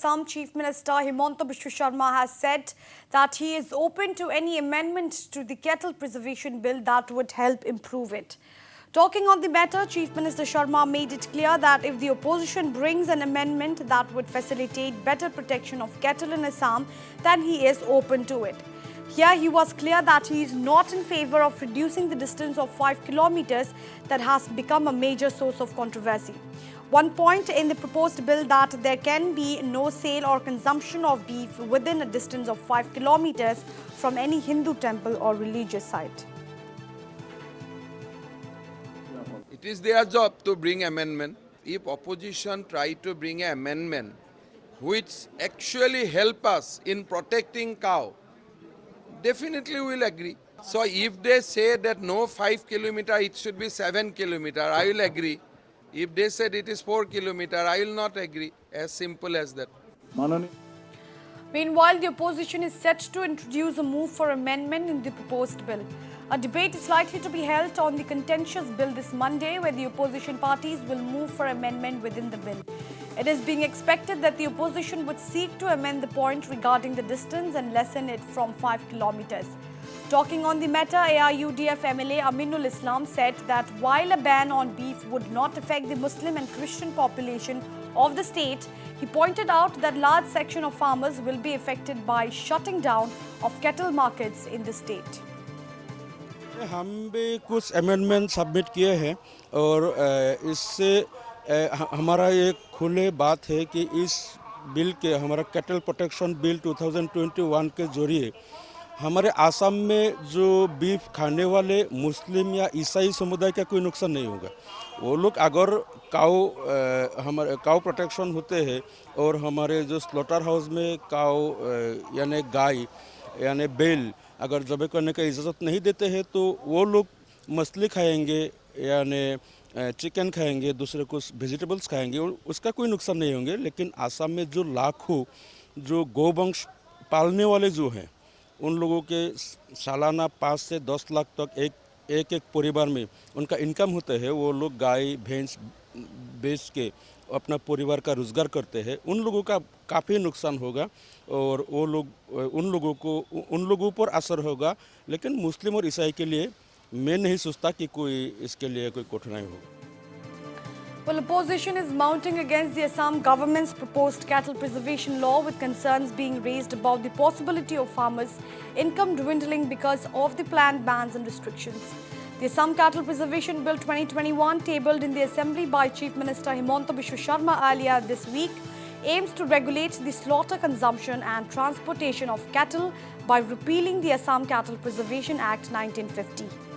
Assam Chief Minister Himanta Biswa Sharma has said that he is open to any amendment to the cattle preservation bill that would help improve it. Talking on the matter, Chief Minister Sharma made it clear that if the opposition brings an amendment that would facilitate better protection of cattle in Assam, then he is open to it. Here he was clear that he is not in favor of reducing the distance of 5 kilometers that has become a major source of controversy. One point in the proposed bill that there can be no sale or consumption of beef within a distance of 5 kilometers from any Hindu temple or religious site. It is their job to bring amendment. If opposition try to bring an amendment which actually help us in protecting cow, definitely we will agree. So if they say that no 5 kilometer, it should be 7 kilometer, I will agree. If they said it is 4 kilometer, I will not agree. As simple as that. Meanwhile, the opposition is set to introduce a move for amendment in the proposed bill. A debate is likely to be held on the contentious bill this Monday, where the opposition parties will move for amendment within the bill. It is being expected that the opposition would seek to amend the point regarding the distance and lessen it from 5 kilometers. Talking on the matter, AIUDF MLA Aminul Islam said that while a ban on beef would not affect the Muslim and Christian population of the state, he pointed out that large section of farmers will be affected by shutting down of cattle markets in the state. हम भी कुछ amendment submit किए हैं और इससे हमारा एक खुले बात है कि इस बिल के हमारा कैटल प्रोटेक्शन बिल 2021 के जरिए हमारे आसाम में जो बीफ खाने वाले मुस्लिम या ईसाई समुदाय का कोई नुकसान नहीं होगा। वो लोग अगर हमारे काऊ प्रोटेक्शन होते हैं और हमारे जो स्लॉटर हाउस में काऊ यानी गाय यानी बैल अगर ज़बह करने का इजाज़त नहीं देते हैं तो वो लोग मछली खाएंगे यानी चिकन खाएंगे, दूसरे कुछ वेजिटेबल्स खाएंगे और उसका कोई नुकसान नहीं होंगे। लेकिन आसाम में जो लाखों जो गोवंश पालने वाले जो हैं उन लोगों के सालाना 5 से 10 लाख तक एक परिवार में उनका इनकम होता है। वो लोग गाय भैंस बेच के अपना परिवार का रोज़गार करते हैं। उन लोगों का काफ़ी नुकसान होगा और वो लोग उन लोगों पर असर होगा। लेकिन मुस्लिम और ईसाई के लिए मैं नहीं सोचता कि कोई इसके लिए कोई कठिनाई होगा। Well, opposition is mounting against the Assam government's proposed cattle preservation law, with concerns being raised about the possibility of farmers' income dwindling because of the planned bans and restrictions. The Assam Cattle Preservation Bill 2021, tabled in the Assembly by Chief Minister Himanta Biswa Sharma earlier this week, aims to regulate the slaughter, consumption and transportation of cattle by repealing the Assam Cattle Preservation Act 1950.